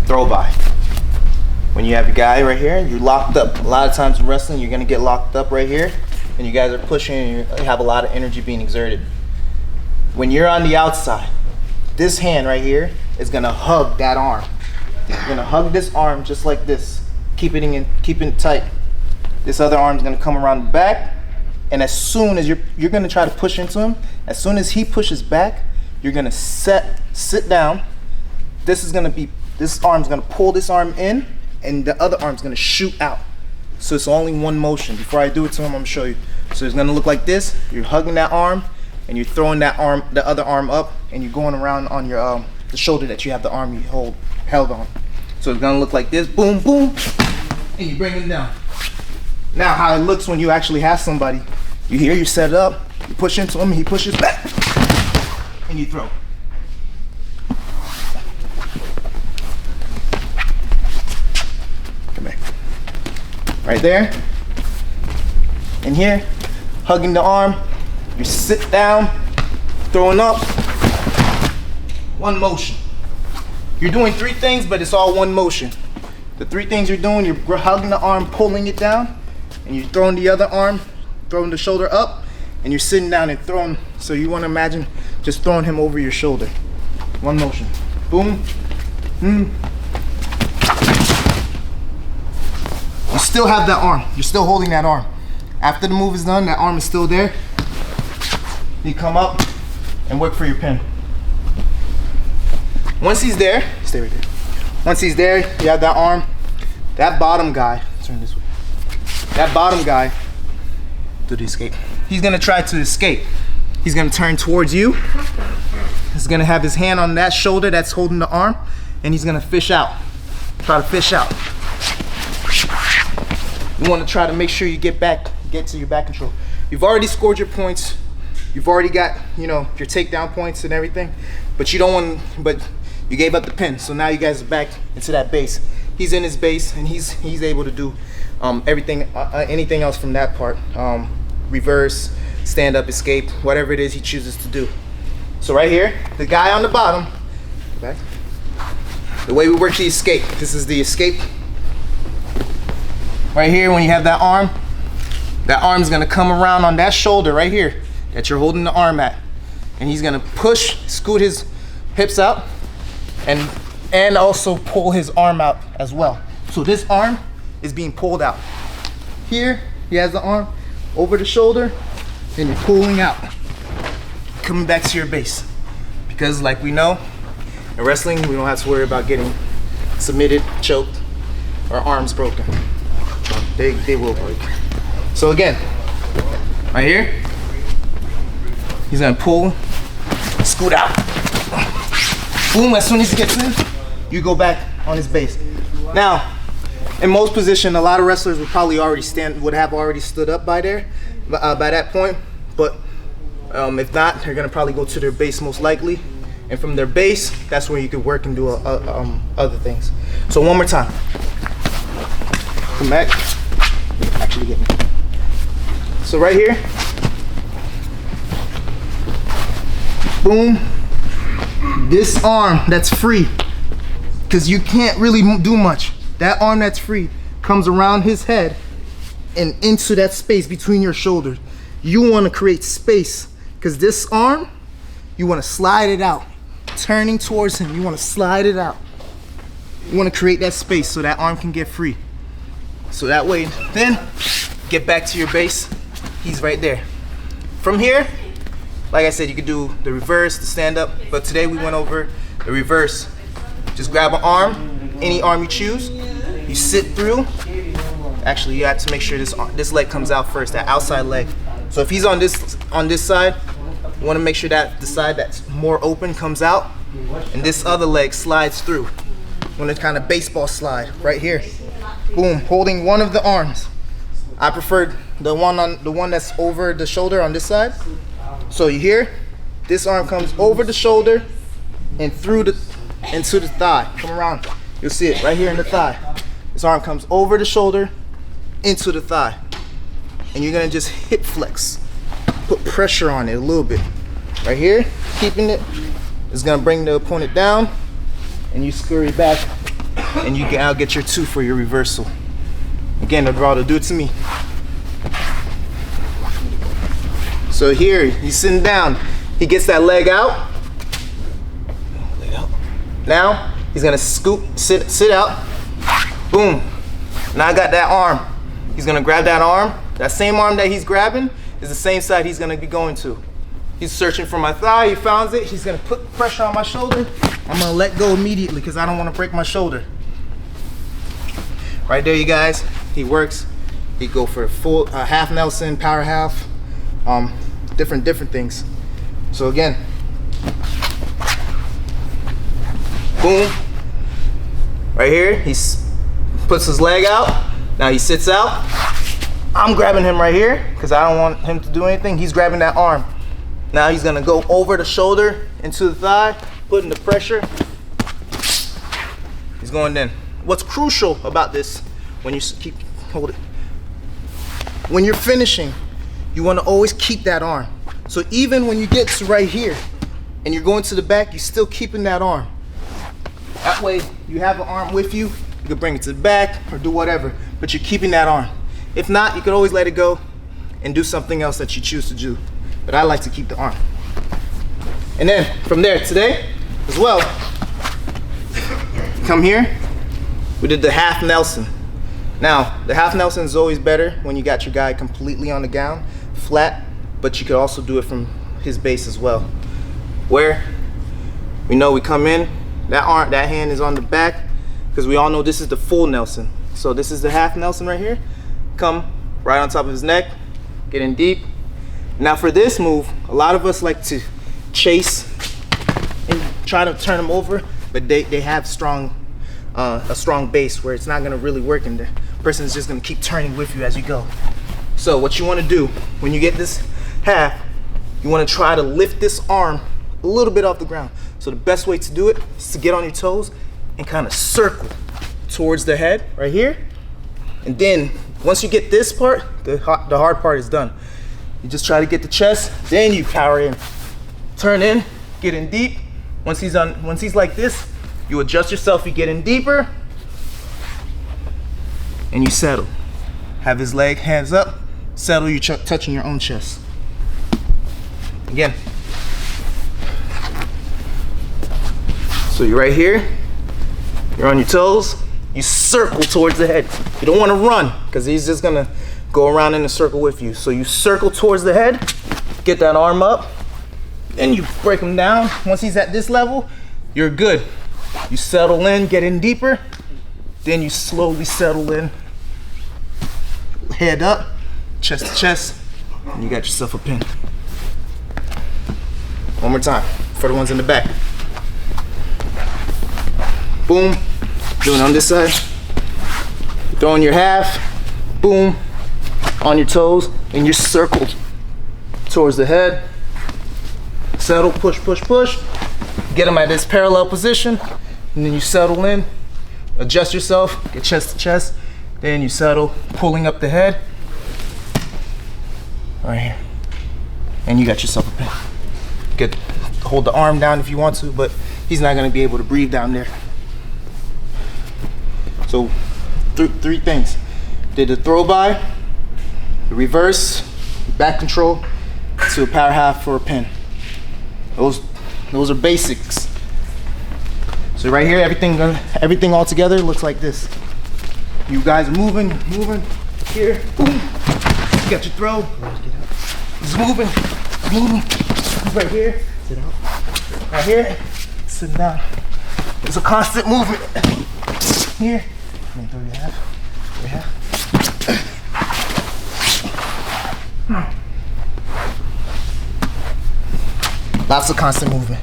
throw by. When you have a guy right here, you're locked up. A lot of times in wrestling, you're gonna get locked up right here, and you guys are pushing, and you have a lot of energy being exerted. When you're on the outside, this hand right here is gonna hug that arm. You're gonna hug this arm just like this, keeping it tight. This other arm's gonna come around the back, and as soon as you're gonna try to push into him, as soon as he pushes back, you're gonna sit down. This arm's gonna pull this arm in, and the other arm's gonna shoot out. So it's only one motion. Before I do it to him, I'm gonna show you. So it's gonna look like this. You're hugging that arm, and you're throwing that arm, the other arm up, and you're going around on your the shoulder that you have the arm you held on. So it's gonna look like this, boom, boom, and you bring him down. Now how it looks when you actually have somebody, you set it up, you push into him, he pushes back, and you throw. Come back. Right there, and here, hugging the arm, you sit down, throwing up, one motion. You're doing three things, but it's all one motion. The three things you're doing, you're hugging the arm, pulling it down, and you're throwing the other arm, throwing the shoulder up, and you're sitting down and throwing. So you want to imagine just throwing him over your shoulder. One motion. Boom. You still have that arm. You're still holding that arm. After the move is done, that arm is still there. You come up and work for your pin. Once he's there, stay right there. Once he's there, you have that arm. That bottom guy, turn this way. That bottom guy, do the escape. He's gonna try to escape. He's gonna turn towards you. He's gonna have his hand on that shoulder that's holding the arm, and he's gonna fish out. Try to fish out. You wanna try to make sure you get to your back control. You've already scored your points. You've already got, your takedown points and everything, but you gave up the pin. So now you guys are back into that base. He's in his base, and he's able to do everything, anything else from that part. Reverse, stand up, escape, whatever it is he chooses to do. So right here, the guy on the bottom, back. The way we work the escape. This is the escape. Right here, when you have that arm's gonna come around on that shoulder right here that you're holding the arm at, and he's gonna push, scoot his hips out, and also pull his arm out as well. So this arm is being pulled out. Here, he has the arm over the shoulder, and you're pulling out, coming back to your base. Because like we know, in wrestling, we don't have to worry about getting submitted, choked, or arms broken. They will break. So again, right here, he's gonna pull, scoot out. Boom, as soon as he gets in, you go back on his base. Now, in most positions, a lot of wrestlers would probably would have already stood up by that point. But if not, they're gonna probably go to their base most likely. And from their base, that's where you could work and do other things. So one more time. Come back. Actually get me. So right here. Boom. This arm that's free, because you can't really do much. That arm that's free comes around his head and into that space between your shoulders. You want to create space, because this arm, you want to slide it out. Turning towards him, you want to slide it out. You want to create that space so that arm can get free. So that way, then get back to your base. He's right there. From here, like I said, you could do the reverse, the stand up, but today we went over the reverse. Just grab an arm, any arm you choose, you sit through. Actually, you have to make sure this leg comes out first, that outside leg. So if he's on this side, you want to make sure that the side that's more open comes out, and this other leg slides through. You want to kind of baseball slide right here. Boom, holding one of the arms. I prefer the one that's over the shoulder on this side. So you hear, this arm comes over the shoulder and through into the thigh. Come around, you'll see it right here in the thigh. This arm comes over the shoulder into the thigh, and you're gonna just hip flex, put pressure on it a little bit. Right here, keeping it, is gonna bring the opponent down, and you scurry back and you can now get your 2 for your reversal. Again, Eduardo, do it to me. So here, he's sitting down. He gets that leg out. Now, he's gonna scoop, sit out. Boom. Now I got that arm. He's gonna grab that arm. That same arm that he's grabbing is the same side he's gonna be going to. He's searching for my thigh, he found it. He's gonna put pressure on my shoulder. I'm gonna let go immediately because I don't wanna break my shoulder. Right there, you guys, he works. He go for a full half Nelson, power half, different things. So again, boom. Right here, he puts his leg out. Now he sits out. I'm grabbing him right here because I don't want him to do anything. He's grabbing that arm. Now he's gonna go over the shoulder into the thigh, putting the pressure. He's going in. What's crucial about this, when you hold it, when you're finishing, you wanna always keep that arm. So even when you get to right here and you're going to the back, you're still keeping that arm. That way you have an arm with you, you can bring it to the back or do whatever, but you're keeping that arm. If not, you could always let it go and do something else that you choose to do. But I like to keep the arm. And then from there, today as well, come here, we did the half Nelson. Now, the half Nelson is always better when you got your guy completely on the ground, flat, but you could also do it from his base as well. Where we know we come in, that hand is on the back, because we all know this is the full Nelson. So this is the half Nelson right here. Come right on top of his neck, get in deep. Now for this move, a lot of us like to chase and try to turn them over, but they have a strong base where it's not gonna really work, and the person is just gonna keep turning with you as you go. So what you wanna do, when you get this half, you wanna try to lift this arm a little bit off the ground. So the best way to do it is to get on your toes and kind of circle towards the head right here. And then once you get this part, the hard part is done. You just try to get the chest, then you power in. Turn in, get in deep. Once he's like this, you adjust yourself, you get in deeper, and you settle. Have his leg, hands up, settle, you touching your own chest. Again. So you're right here, you're on your toes, you circle towards the head. You don't want to run, because he's just gonna go around in a circle with you. So you circle towards the head, get that arm up, then you break him down. Once he's at this level, you're good. You settle in, get in deeper, then you slowly settle in. Head up, chest to chest, and you got yourself a pin. One more time, for the ones in the back. Boom, doing on this side. Throwing your half, boom, on your toes, and you're circled towards the head. Settle, push, push, push. Get them at this parallel position, and then you settle in, adjust yourself, get chest to chest, then you settle, pulling up the head, right here, and you got yourself a pin. Hold the arm down if you want to, but he's not gonna be able to breathe down there. So three things. Did the throw by, the reverse, back control, to a power half for a pin. Those are basics. So right here, everything all together looks like this. You guys are moving here, boom. You got your throw. It's moving. Right here, sit out. Right here, sit down. It's a constant movement. Here, throw your half. Lots of constant movement.